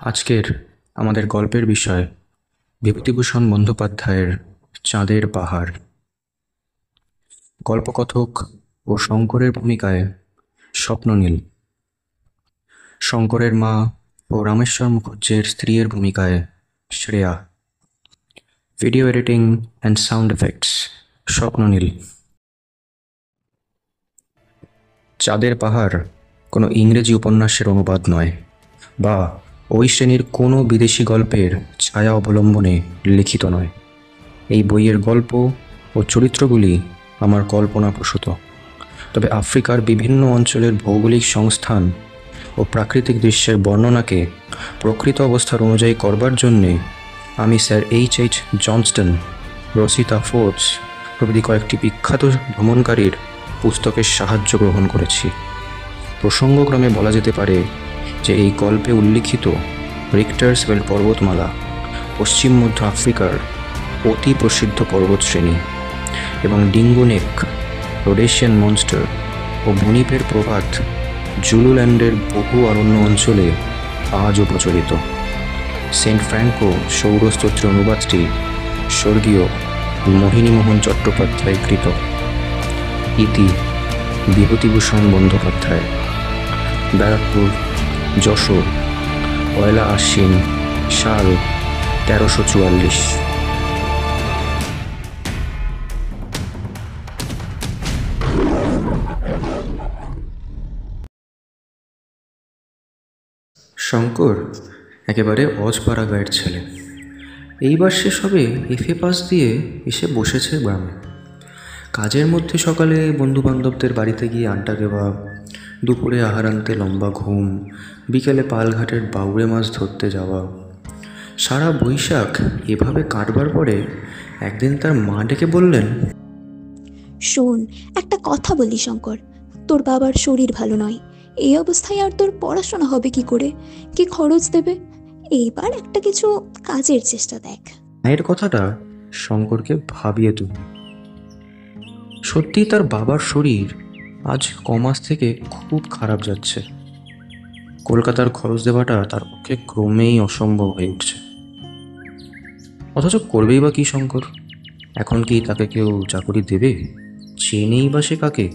আজকের আমাদের গল্পের বিষয় বিভূতিভূষণ বন্দ্যোপাধ্যায়ের চাঁদের পাহাড়। গল্পকথক ও শঙ্করের ভূমিকায় স্বপ্ননীল, শঙ্করের মা ও রামেশ্বর মুখুজ্জের স্ত্রীর ভূমিকায় Shreya, video editing and sound effects Swapnanil. চাঁদের পাহাড় কোনো ইংরেজি উপন্যাসের অনুবাদ নয়, বা ওই শ্রেণীর কোনো বিদেশি গল্পের ছায়া অবলম্বনে লিখিত নয়। এই বইয়ের গল্প ও চরিত্রগুলি আমার কল্পনাপ্রসূত, তবে আফ্রিকার বিভিন্ন অঞ্চলের ভৌগোলিক সংস্থান ও প্রাকৃতিক দৃশ্যের বর্ণনাকে প্রকৃত অবস্থার অনুযায়ী করবার জন্যে আমি sir H.H. Johnston, Rasita Forbes প্রভৃতি কয়েকটি বিখ্যাত ভ্রমণকারীর পুস্তকের সাহায্য গ্রহণ করেছি। প্রসঙ্গক্রমে বলা যেতে পারে যে এই গল্পে উল্লিখিত রিক্টার্সভেল্ড পর্বতমালা পশ্চিম মধ্য আফ্রিকার অতি প্রসিদ্ধ পর্বতশ্রেণী, এবং ডিঙ্গোনেক, রোডেশিয়ান মনস্টার ও বনিপের প্রভাত জুলুল্যান্ডের বহু অরণ্য অঞ্চলে আজও প্রচলিত। সেন্ট ফ্র্যাঙ্কো সৌরস্তোত্রের অনুবাদটি স্বর্গীয় মোহিনীমোহন চট্টোপাধ্যায় কৃত। ইতি বিভূতিভূষণ বন্দ্যোপাধ্যায়। ব্যারাকপুর, যশোর, 1 আশ্বিন, সাল 1344। শঙ্কর একেবারে অজপাড়া গায়ের ছেলে। এইবার সে সবে FA পাস দিয়ে এসে বসেছে গ্রামে। কাজের মধ্যে সকালে বন্ধুবান্ধবদের বাড়িতে গিয়ে আড্ডা দেওয়া, দুপুরে আহার আনতে লম্বা ঘুম, বিকেলে পালঘাটের বাউড়ে মাছ ধরতে যাওয়া, সারা বৈশাখ এভাবে কাটবার পরে একদিন তার মা ডেকে বললেন, শোন, একটা কথা বলি শঙ্কর, তোর বাবার শরীর ভালো নয়। এই অবস্থায় আর তোর পড়াশোনা হবে কি করে? কি খরচ দেবে? এইবার একটা কিছু কাজের চেষ্টা দেখ। মায়ের কথাটা শঙ্করকে ভাবিয়ে তুলল। সত্যি তার বাবার শরীর আজ কমাস থেকে খুব খারাপ যাচ্ছে। কলকাতার খরচ দেওয়াটা তার পক্ষে ক্রমেই অসম্ভব হয়ে উঠছে। অথচ করবেই বা কি শঙ্কর? এখন কি তাকে কেউ চাকরি দেবে? চেনেই বা সে কাকে?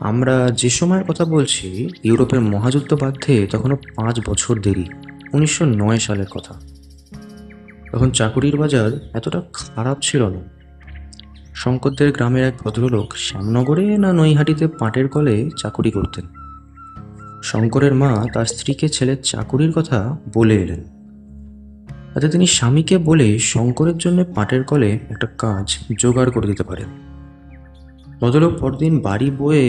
আমরা যে সময়ের কথা বলছি, ইউরোপের মহাযুদ্ধ বাধ্যে তখনও 5 বছর দেরি। 1909 সালের কথা। তখন চাকুরির বাজার এতটা খারাপ ছিল না। শঙ্করদের গ্রামের এক ভদ্রলোক শ্যামনগরে না নৈহাটিতে পাটের কলে চাকুরি করতেন। শঙ্করের মা তার স্ত্রীকে ছেলের চাকুরির কথা বলে এলেন, তাতে তিনি স্বামীকে বলে শঙ্করের জন্য পাটের কলে একটা কাজ জোগাড় করে দিতে পারেন। ভদ্রলোক পরদিন বাড়ি বয়ে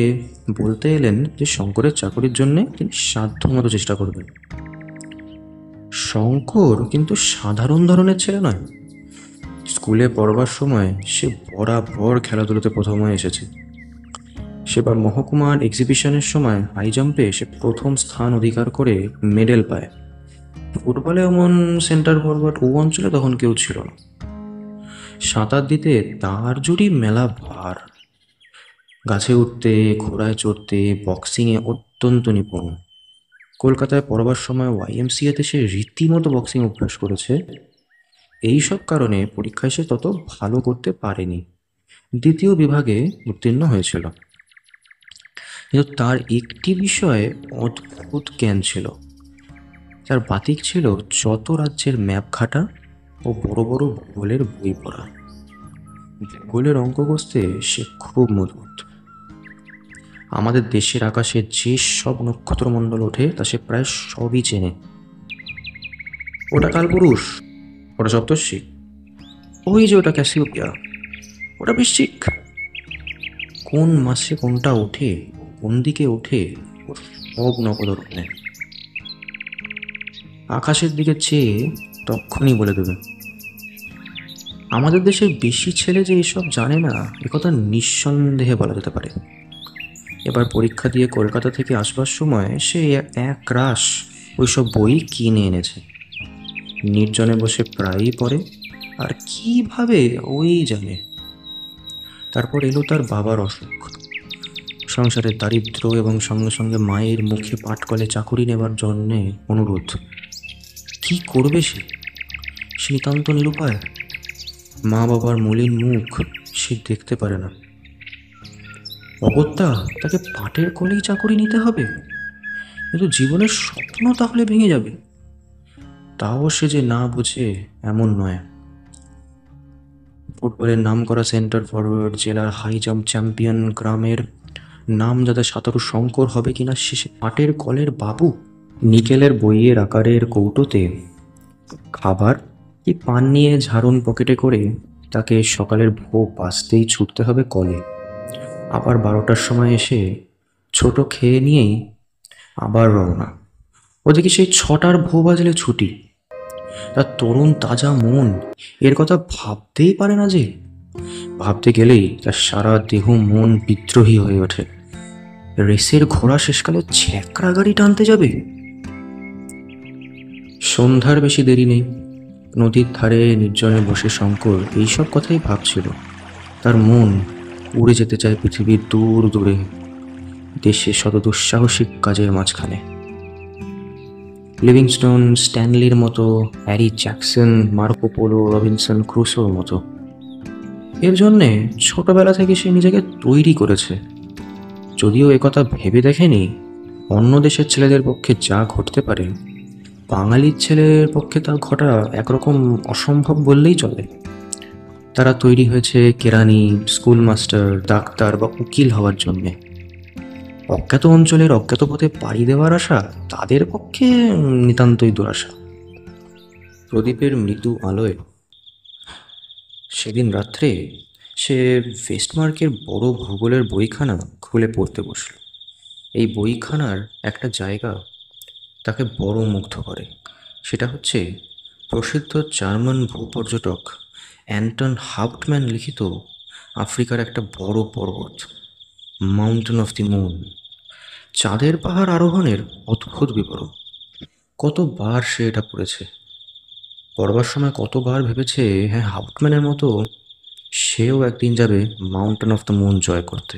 বলতে এলেন যে শঙ্করের চাকুরির জন্যে তিনি সাধ্যমতো চেষ্টা করবেন। শঙ্কর কিন্তু সাধারণ ধরনের ছেলে নয়। স্কুলে পড়বার সময় সে বরাবর খেলাধুলোতে প্রথম হয়ে এসেছে। সেবার মহকুমার এক্সিবিশনের সময় হাই জাম্পে সে প্রথম স্থান অধিকার করে মেডেল পায়। ফুটবলে এমন সেন্টার ফরওয়ার্ড ও অঞ্চলে তখন কেউ ছিল না। সাঁতার দিতে তার জুড়ি মেলা ভার। গাছে উঠতে, ঘোড়ায় চড়তে, বক্সিংয়ে অত্যন্ত নিপুণ। কলকাতায় পড়বার সময় YMCA-তে সে রীতিমতো বক্সিং অভ্যাস করেছে। এইসব কারণে পরীক্ষায় সে তত ভালো করতে পারেনি। 2য় বিভাগে উত্তীর্ণ হয়েছিল। কিন্তু তার একটি বিষয়ে অদ্ভুত জ্ঞান ছিল। তার বাতিক ছিল যত রাজ্যের ম্যাপ ঘাটা ও বড় বড় ভূগোলের বই পড়া। ভূগোলের অঙ্ক কষতে সে খুব মজবুত। আমাদের দেশের আকাশে যে সব নক্ষত্রমণ্ডল ওঠে তা সে প্রায় সবই চেনে। ওটা কালপুরুষ, ওটা সপ্তর্ষি, ওই যে ওটা ক্যাসিওপিয়া, ওটা বৃশ্চিক। কোন মাসে কোনটা ওঠে, কোন দিকে ওঠে, ওর সব নকদর নেয়। আকাশের দিকে চেয়ে তখনই বলে দেবে। আমাদের দেশের বেশি ছেলে যে এসব জানে না, একথা নিঃসন্দেহে বলা যেতে পারে। এবার পরীক্ষা দিয়ে কলকাতা থেকে আসবার সময় সে এক রাশ ওইসব বই কিনে এনেছে। নির্জনে বসে প্রায়ই পড়ে, আর কিভাবে ওই জানে। তারপর এলো তার বাবার অসুখ, সংসারের দারিদ্র্য এবং সঙ্গে সঙ্গে মায়ের মুখে পাটকলে চাকুরি নেবার জন্যে অনুরোধ। কি করবে সে? সে নিতান্ত নিরুপায়। মা বাবার মলিন মুখ সে দেখতে পারে না। অগত্যা তাকে পাটের কলেই চাকুরি নিতে হবে, কিন্তু জীবনের স্বপ্ন তাহলে ভেঙে যাবে। তাও সে যে না বুঝে এমন নয়। ফুটবলের নামকরা সেন্টার ফরওয়ার্ড, জেলার হাই জাম্প চ্যাম্পিয়ন, গ্রামের নামজাদা সাঁতারু শঙ্কর হবে কিনা শেষে পাটের কলের বাবু। নিকেলের বইয়ের আকারের কৌটোতে খাবার কি পান নিয়ে ঝাড়ুন পকেটে করে তাকে সকালের ভোগ বাজতেই ছুটতে হবে কলে। আবার 12টার সময় এসে ছোট খেয়ে নিয়েই আবার রওনা। ওদিকে সেই 6টার ভোগ বাজলে ছুটি। তার তরুণ তাজা মন এর কথা ভাবতেই পারে না, যে ভাবতে গেলেই তার সারা দেহ মন বিদ্রোহী হয়ে ওঠে। রেসের ঘোড়া শেষকালে ছ্যাঁকড়া গাড়ি টানতে যাবে। সন্ধ্যার বেশি দেরি নেই। নদীর ধারে নির্জনে বসে শঙ্কর এইসব কথাই ভাবছিল। তার মন উড়ে যেতে চায় পৃথিবীর দূর দূরে, দেশে শত দুঃসাহসিক কাজের মাঝখানে। লিভিংস্টোন, স্ট্যানলির মতো, Harry Jackson, Marco Polo, Robinson ক্রুসোর মতো। এর জন্যে ছোটবেলা থেকে সে নিজেকে তৈরি করেছে। যদিও একথা ভেবে দেখেনি অন্য দেশের ছেলেদের পক্ষে যা ঘটতে পারে বাঙালির ছেলের পক্ষে তা ঘটা একরকম অসম্ভব বললেই চলে। তারা তৈরি হয়েছে কেরানি, স্কুল মাস্টার, ডাক্তার বা উকিল হওয়ার জন্যে। অজ্ঞাত অঞ্চলের অজ্ঞাত পথে পাড়ি দেওয়ার আশা তাদের পক্ষে নিতান্তই দুরাশা। প্রদীপের মৃদু আলোয় সেদিন রাত্রে সে ভেস্টমার্কের বড় ভূগোলের বইখানা খুলে পড়তে বসল। এই বইখানার একটা জায়গা তাকে বড় মুগ্ধ করে। সেটা হচ্ছে প্রসিদ্ধ জার্মান ভূপর্যটক অ্যান্টন হাউটম্যান লিখিত আফ্রিকার একটা বড় পর্বত, মাউন্টেন অফ দি মুন, চাঁদের পাহাড় আরোহণের অদ্ভুত বিবরণ। কতবার সে এটা পড়েছে। পড়বার সময় কতবার ভেবেছে, হ্যাঁ, হাউটম্যানের মতো সেও একদিন যাবে মাউন্টেন অফ দ্য মুন জয় করতে।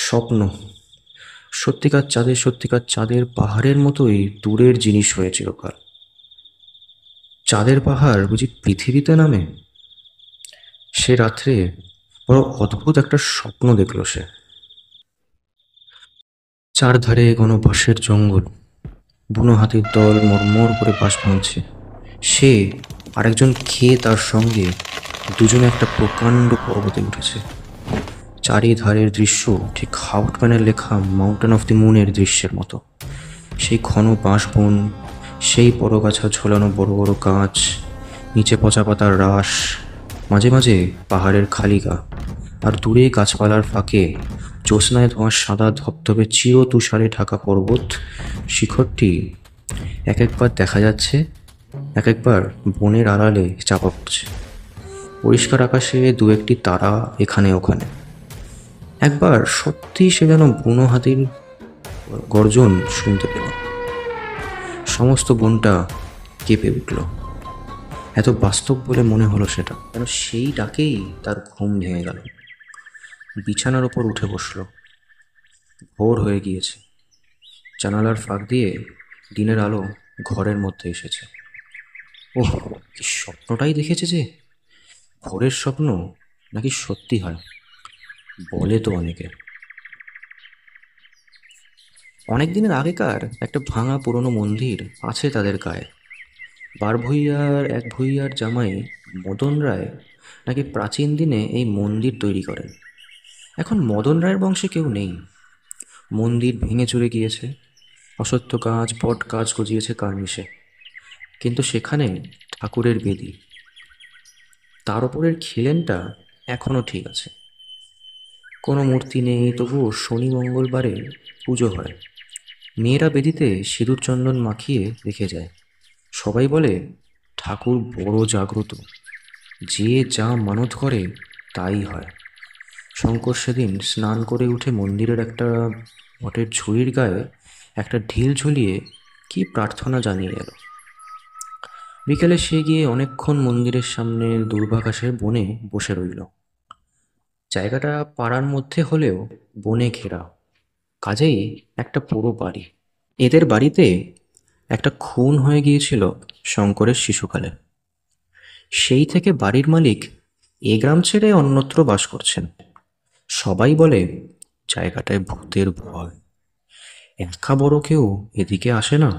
স্বপ্ন সত্যিকার চাঁদের পাহাড়ের মতোই দূরের জিনিস হয়ে চিরকাল। চাঁদের পাহাড় বুঝি পৃথিবীতে নামে? সে রাত্রে বড় অদ্ভুত একটা স্বপ্ন দেখল সে। চারধারে কোনো বাঁশের জঙ্গল, বুনো হাতির দল মরমর করে বাঁশ ভাঙছে। সে আরেকজন খেয়ে তার সঙ্গে দুজনে একটা প্রকাণ্ড পর্বতে উঠেছে। চারিধারের দৃশ্য ঠিক হাউটম্যানের লেখা মাউন্টেন অফ দি মুনের দৃশ্যের মতো। সেই ঘন বাঁশবন, সেই পরগাছা ঝোলানো বড় বড় গাছ, নিচে পচা পাতার রাশ, মাঝে মাঝে পাহাড়ের খালি গা, আর দূরে গাছপালার ফাঁকে জ্যোৎস্নায় ধোঁয়া সাদা ধবধবে চির তুষারে ঢাকা পর্বত শিখরটি এক একবার দেখা যাচ্ছে, এক একবার বনের আড়ালে চাপা পড়ছে। পরিষ্কার আকাশে দু একটি তারা এখানে ওখানে। একবার সত্যিই সে যেন বুনো হাতির গর্জন শুনতে পেল। সমস্ত বনটা কেঁপে উঠল। এত বাস্তব বলে মনে হলো সেটা, যেন সেই ডাকেই তার ঘুম ভেঙে গেল। বিছানার ওপর উঠে বসল। ভোর হয়ে গিয়েছে। জানালার ফাঁক দিয়ে দিনের আলো ঘরের মধ্যে এসেছে। ওহ, কি স্বপ্নটাই দেখেছে যে! ভোরের স্বপ্ন নাকি সত্যি হয় বলে তো অনেকে। অনেক দিনের আগেকার একটা ভাঙা পুরনো মন্দির আছে তাদের গায়ে। এক ভূঁইয়ার জামাই মদন রায় নাকি প্রাচীন দিনে এই মন্দির তৈরি করেন। এখন মদন রায়ের বংশে কেউ নেই। মন্দির ভেঙে চুরে গিয়েছে, অশ্বত্থ গাছ বট গাছ গজিয়েছে কার্নিশে, কিন্তু সেখানে ঠাকুরের বেদি, তার ওপরের খিলেনটা এখনও ঠিক আছে। কোনো মূর্তি নেই, তবুও শনি মঙ্গলবারে পুজো হয়। মেয়েরা বেদিতে সিঁদুর চন্দন মাখিয়ে রেখে যায়। সবাই বলে ঠাকুর বড় জাগ্রত, যে যা মানত করে তাই হয়। শঙ্কর সেদিন স্নান করে উঠে মন্দিরের একটা বটের ঝুড়ির গায়ে একটা ঢিল ঝুলিয়ে কি প্রার্থনা জানিয়ে এলো। বিকেলে সে গিয়ে অনেকক্ষণ মন্দিরের সামনে দূর্বাকাশের বনে বসে রইল। জায়গাটা পাড়ার মধ্যে হলেও বনে ঘেরা, কাজেই একটা পুরো বাড়ি। এদের বাড়িতে একটা খুন হয়ে গিয়েছিল শঙ্করের শিশুকালে। সেই থেকে বাড়ির মালিক এ গ্রাম ছেড়ে অন্যত্র বাস করছেন। সবাই বলে জায়গাটায় ভূতের ভয়, একা বড় কেউ এদিকে আসে না।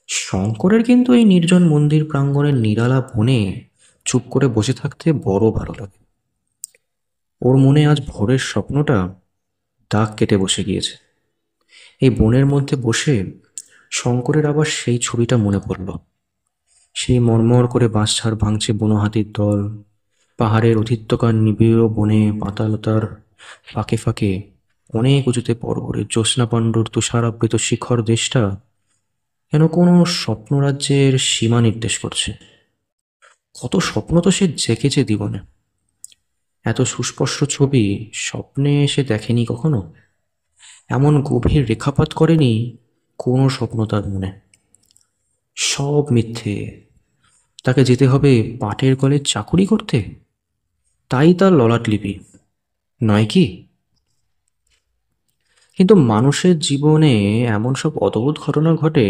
শঙ্করের কিন্তু এই নির্জন মন্দির প্রাঙ্গণের নিরালা বনে চুপ করে বসে থাকতে বড় ভালো লাগে। ওর মনে আজ ভোরের স্বপ্নটা দাগ কেটে বসে গিয়েছে। এই বনের মধ্যে বসে শঙ্করের আবার সেই ছবিটা মনে পড়ল। সেই মর্মর করে বাঁশঝাড় ভাঙছে বুনো হাতির দল, পাহাড়ের অধিত্যকার নিবিড় বনে পাতালতার ফাঁকে ফাঁকে অনেক উঁচুতে পর্বতের জ্যোৎস্নাপাণ্ডুর তুষারাবৃত শিখর দেশটা যেন কোনো স্বপ্নরাজ্যের সীমা নির্দেশ করছে। কত স্বপ্ন তো সে জেগেছে জীবনে, এত সুস্পষ্ট ছবি স্বপ্নে সে দেখেনি কখনো। এমন গভীর রেখাপাত করেনি কোনো স্বপ্ন তার মনে। সব মিথ্যে। তাকে যেতে হবে পাটের কলে চাকুরি করতে, তাই তার ললাটলিপি, নয় কি? কিন্তু মানুষের জীবনে এমন সব অদ্ভুত ঘটনা ঘটে,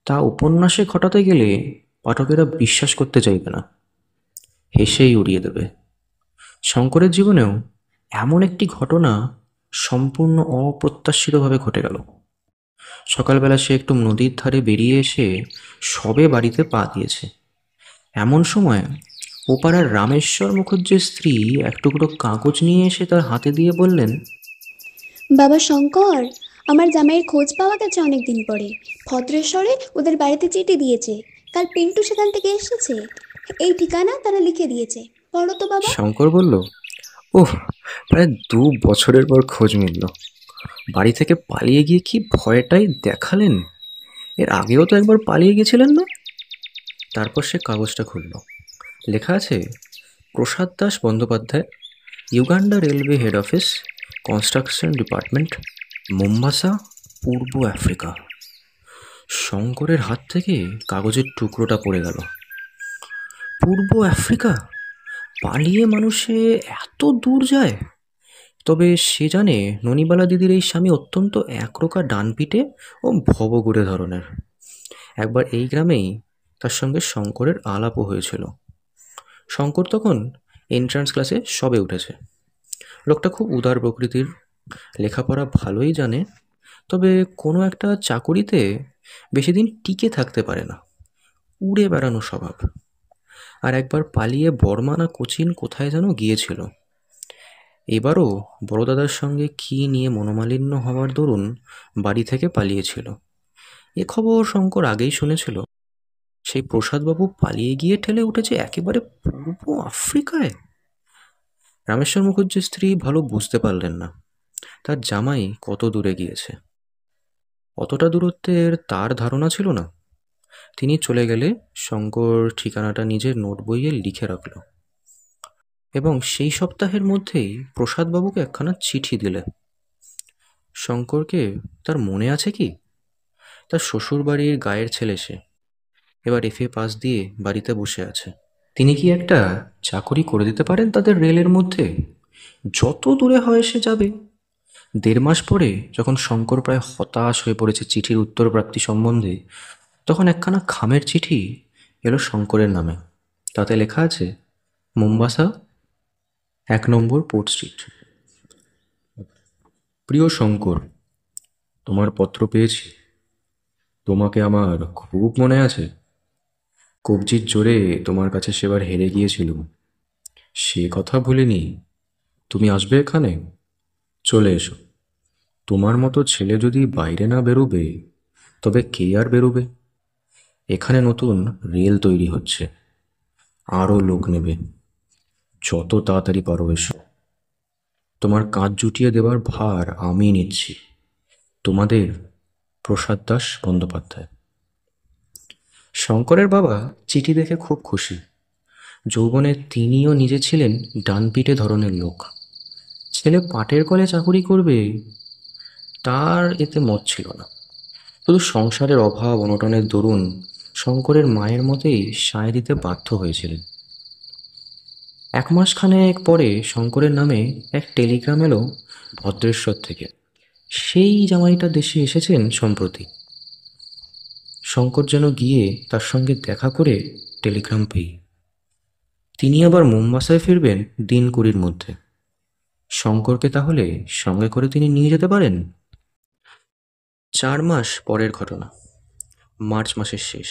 তা উপন্যাসে ঘটাতে গেলে পাঠকেরা বিশ্বাস করতে চাইবে না, হেসেই উড়িয়ে দেবে। শঙ্করের জীবনেও এমন একটি ঘটনা সম্পূর্ণ অপ্রত্যাশিতভাবে ঘটে গেল। সকালবেলা সে একটু নদীর ধারে বেরিয়ে এসে সবে বাড়িতে পা দিয়েছে। এমন সময় ওপাড়ার রামেশ্বর মুখুজ্জের স্ত্রী এক টুকরো কাগজ নিয়ে এসে তার হাতে দিয়ে বললেন, বাবা শঙ্কর, আমার জামাইয়ের খোঁজ পাওয়া গেছে অনেক দিন পরে। ভদ্রেশ্বরে ওদের বাড়িতে চিঠি দিয়েছে। কাল পিন্টু সেখান থেকে এসেছে। এই ঠিকানা তারা লিখে দিয়েছে। পড়ো তো বাবা। শঙ্কর বলল, ওহ, প্রায় 2 বছরের পর খোঁজ মিলল। বাড়ি থেকে পালিয়ে গিয়ে কি ভয়টাই দেখালেন! এর আগেও তো একবার পালিয়ে গেছিলেন না? তারপর সে কাগজটা খুলল। লেখা আছে, Prasad Das Bandyopadhyay, Uganda Railway head office, construction department, Mombasa, পূর্ব আফ্রিকা। শঙ্করের হাত থেকে কাগজের টুকরোটা পড়ে গেল। পূর্ব আফ্রিকা! পালিয়ে মানুষে এত দূর যায়? তবে সে জানে ননিবালা দিদির এই স্বামী অত্যন্ত একরোকা ডানপিটে ও ভবঘুরে ধরনের। একবার এই গ্রামেই তার সঙ্গে শঙ্করের আলাপও হয়েছিল। শঙ্কর তখন এন্ট্রান্স ক্লাসে সবে উঠেছে। লোকটা খুব উদার প্রকৃতির, লেখাপড়া ভালোই জানে, তবে কোনো একটা চাকুরিতে বেশি দিন টিকে থাকতে পারে না, উড়ে বেড়ানো স্বভাব। আর একবার পালিয়ে বর্মা না কোচিন কোথায় যেন গিয়েছিল। এবারও বড় দাদার সঙ্গে কী নিয়ে মনোমালিন্য হওয়ার দরুন বাড়ি থেকে পালিয়েছিল। এ খবর শঙ্কর আগেই শুনেছিল। সেই প্রসাদবাবু পালিয়ে গিয়ে ঠেলে উঠেছে একেবারে পূর্ব আফ্রিকায়। রামেশ্বর মুখুজ্জের স্ত্রী ভালো বুঝতে পারলেন না তার জামাই কত দূরে গিয়েছে। অতটা দূরত্বের তার ধারণা ছিল না। তিনি চলে গেলে শঙ্কর ঠিকানাটা নিজের নোট বইয়ে লিখে রাখল এবং সেই সপ্তাহের মধ্যেই প্রসাদবাবুকে একখানা চিঠি দিলে। শঙ্করকে তার মনে আছে কি? তার শ্বশুর বাড়ির গায়ের ছেলে সে, এবার FA পাস দিয়ে বাড়িতে বসে আছে। তিনি কি একটা চাকরি করে দিতে পারেন তাদের রেলের মধ্যে? যত দূরে হয় সে যাবে। 1.5 মাস পরে যখন শঙ্কর প্রায় হতাশ হয়ে পড়েছে চিঠির উত্তর প্রাপ্তি সম্বন্ধে, তখন একখানা খামের চিঠি এলো শঙ্করের নামে। তাতে লেখা আছে, মোম্বাসা, 1 নম্বর পোর্ট স্ট্রিট। প্রিয় শঙ্কর, তোমার পত্র পেয়েছি। তোমাকে আমার খুব মনে আছে। কবজির জোরে তোমার কাছে সেবার হেরে গিয়েছিলুম, সে কথা ভুলিনি। তুমি আসবে এখানে? চলে এসো। তোমার মতো ছেলে যদি বাইরে না বেরোবে তবে কে আর বেরোবে? এখানে নতুন রেল তৈরি হচ্ছে, আরও লোক নেবে। যত তাড়াতাড়ি পারো এসো। তোমার কাজ জুটিয়ে দেবার ভার আমি নিচ্ছি। তোমাদের প্রসাদ দাস বন্দ্যোপাধ্যায়। শঙ্করের বাবা চিঠি দেখে খুব খুশি। যৌবনে তিনিও নিজে ছিলেন ডানপিটে ধরনের লোক। ছেলে পাটের কলে চাকুরি করবে তার এতে মত ছিল না। শুধু সংসারের অভাব অনটনের দরুন শঙ্করের মায়ের মতেই সায় দিতে বাধ্য হয়েছিলেন। 1 মাস পরে শঙ্করের নামে এক টেলিগ্রাম এলো ভদ্রেশ্বর থেকে। সেই জামাইটা দেশে এসেছেন সম্প্রতি। শঙ্কর যেন গিয়ে তার সঙ্গে দেখা করে টেলিগ্রাম পেয়ে। তিনি আবার মোম্বাসায় ফিরবেন দিন 20 মধ্যে। শঙ্করকে তাহলে সঙ্গে করে তিনি নিয়ে যেতে পারেন। 4 মাস পরের ঘটনা, মার্চ মাসের শেষ।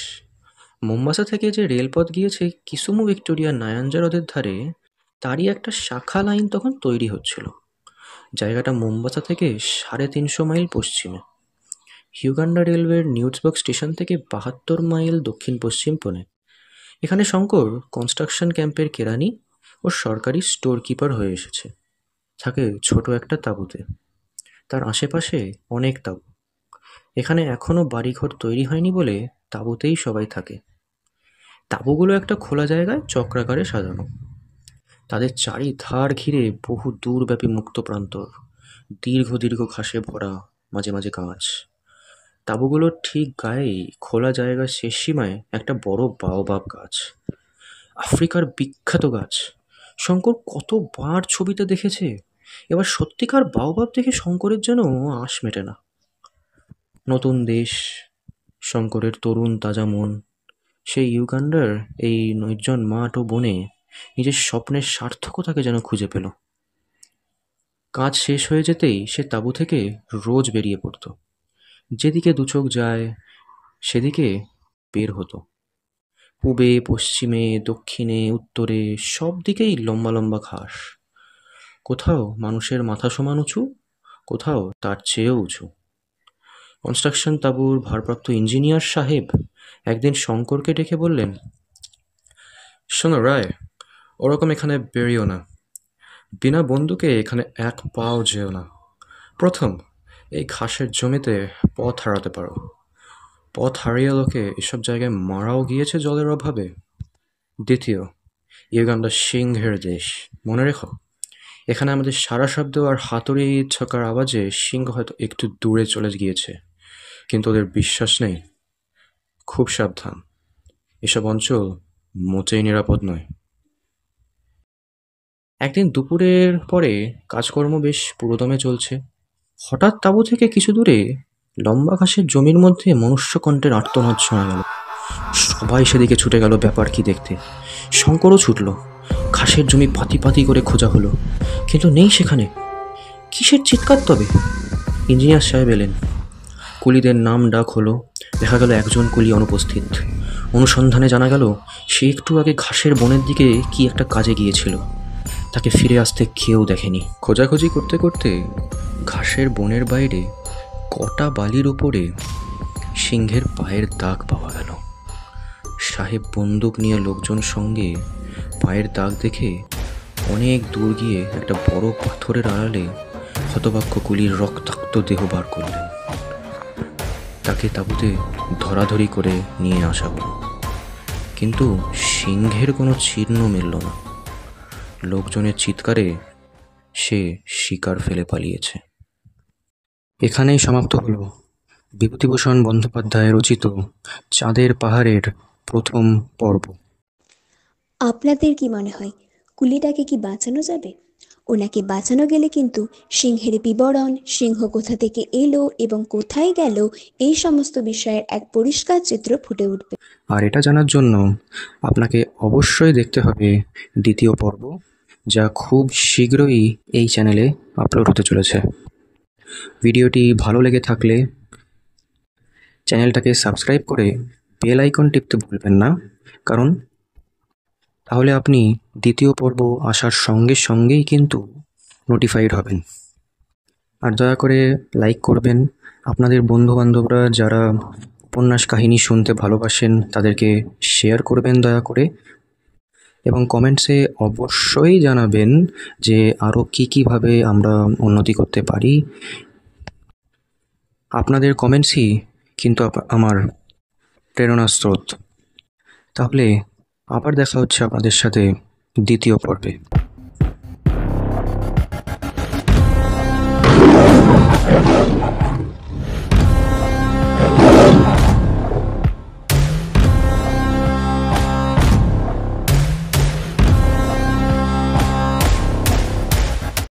মোম্বাসা থেকে যে রেলপথ গিয়েছে কিসুমু ভিক্টোরিয়া নায়াঞ্জা হ্রদের ধারে, তারই একটা শাখা লাইন তখন তৈরি হচ্ছিল। জায়গাটা মোম্বাসা থেকে 350 মাইল পশ্চিমে। ইউগান্ডা রেলওয়ের নিউজবার্গ স্টেশন থেকে 72 মাইল দক্ষিণ পশ্চিম কোণে। এখানে শঙ্কর কনস্ট্রাকশন ক্যাম্পের কেরানি ও সরকারি স্টোর কিপার হয়ে এসেছে। থাকে ছোট একটা তাঁবুতে। তার আশেপাশে অনেক তাঁবু। এখানে এখনো বাড়িঘর তৈরি হয়নি বলে তাঁবুতেই সবাই থাকে। তাঁবুগুলো একটা খোলা জায়গায় চক্রাকারে সাজানো। তাদের চারিধার ঘিরে বহু দূরব্যাপী মুক্ত প্রান্তর, দীর্ঘ দীর্ঘ ঘাসে ভরা, মাঝে মাঝে গাছ। তাঁবুগুলোর ঠিক গায়েই খোলা জায়গার শেষ সীমায় একটা বড় বাওবাব গাছ, আফ্রিকার বিখ্যাত গাছ। শঙ্কর কতবার ছবিতে দেখেছে, এবার সত্যিকার বাওবাব দেখে শঙ্করের যেন আশ মেটে না। নতুন দেশ, শঙ্করের তরুণ তাজা মন, সেই ইউগান্ডার এই নির্জন মাঠ ও বনে নিজের স্বপ্নের সার্থকতাকে যেন খুঁজে পেল। কাজ শেষ হয়ে যেতেই সে তাঁবু থেকে রোজ বেরিয়ে পড়ত। যেদিকে দুচোখ যায় সেদিকে বের হতো। পূবে, পশ্চিমে, দক্ষিণে, উত্তরে সব দিকেই লম্বা লম্বা ঘাস। কোথাও মানুষের মাথা সমান উঁচু, কোথাও তার চেয়েও উঁচু। কনস্ট্রাকশন তাঁবুর ভারপ্রাপ্ত ইঞ্জিনিয়ার সাহেব একদিন শঙ্করকে ডেকে বললেন, শোনো রায়, ওরকম এখানে বেরিও না। বিনা বন্দুকে এখানে 1 পাও যেও না। প্রথম, এই ঘাসের জমিতে পথ হারাতে পারো। পথ হারিয়ে লোকে এসব জায়গায় মারাও গিয়েছে জলের অভাবে। দ্বিতীয়, ইউগান্ডা সিংহের দেশ, মনে রেখো। এখানে আমাদের সারা শব্দ আর হাতুড়ি ছকার আওয়াজে সিংহ হয়তো একটু দূরে চলে গিয়েছে, কিন্তু ওদের বিশ্বাস নেই। খুব সাবধান, এসব অঞ্চল মোটেই নিরাপদ নয়। একদিন দুপুরের পরে কাজকর্ম বেশ পুরোদমে চলছে। হঠাৎ তাঁবু থেকে কিছু দূরে লম্বা ঘাসের জমির মধ্যে মনুষ্যকণ্ঠের আর্তনাদ শোনা গেল। সবাই সেদিকে ছুটে গেল ব্যাপার কি দেখতে। শঙ্করও ছুটল। ঘাসের জমি পাতি পাতি করে খোঁজা হলো, কিন্তু নেই সেখানে। কিসের চিৎকার তবে? ইঞ্জিনিয়ার সাহেব এলেন। কুলিদের নাম ডাক হলো। দেখা গেল একজন কুলি অনুপস্থিত। অনুসন্ধানে জানা গেল সে একটু আগে ঘাসের বনের দিকে কি একটা কাজে গিয়েছিল। তাকে ফিরে আসতে কেউ দেখেনি। খোঁজাখুঁজি করতে করতে ঘাসের বনের বাইরে কটা বালির উপরে সিংহের পায়ের দাগ পাওয়া গেল। সাহেব বন্দুক নিয়ে লোকজন সঙ্গে পায়ের দাগ দেখে অনেক দূর গিয়ে একটা বড় পাথরের আড়ালে হতবাক্য কুলির রক্তাক্ত দেহ বার করলেন। তাকে তাঁবুতে ধরাধরি করে নিয়ে আসা হলো, কিন্তু সিংহের কোনো চিহ্ন মিলল না। লোকজনের চিৎকারে সে শিকার ফেলে পালিয়েছে। এখানেই সমাপ্ত হলো বিভূতিভূষণ বন্দ্যোপাধ্যায় রচিত চাঁদের পাহাড়ের প্রথম পর্ব। আপনাদের কি মনে হয় কুলিটাকে কি বাঁচানো যাবে? ওনাকে বাঁচানো গেলে কিন্তু সিংহের বিবরণ, সিংহ কোথা থেকে এলো এবং কোথায় গেল, এই সমস্ত বিষয়ের এক পরিষ্কার চিত্র ফুটে উঠবে। আর এটা জানার জন্য আপনাকে অবশ্যই দেখতে হবে দ্বিতীয় পর্ব, যা খুব শীঘ্রই এই চ্যানেলে আপলোড হতে চলেছে। ভিডিওটি ভালো লেগে থাকলে চ্যানেলটাকে সাবস্ক্রাইব করে বেল আইকন টিপতে ভুলবেন না, কারণ তাহলে আপনি দ্বিতীয় পর্ব আসার সঙ্গে সঙ্গেই কিন্তু নোটিফাইড হবেন। আর দয়া করে লাইক করবেন। আপনাদের বন্ধুবান্ধবরা যারা উপন্যাস কাহিনী শুনতে ভালোবাসেন তাদেরকে শেয়ার করবেন দয়া করে, এবং কমেন্টসে অবশ্যই জানাবেন যে আরও কীভাবে আমরা উন্নতি করতে পারি। আপনাদের কমেন্টসই কিন্তু আমার প্রেরণার স্রোত। তাহলে আবার দেখা হচ্ছে আপনাদের সাথে দ্বিতীয় পর্বে।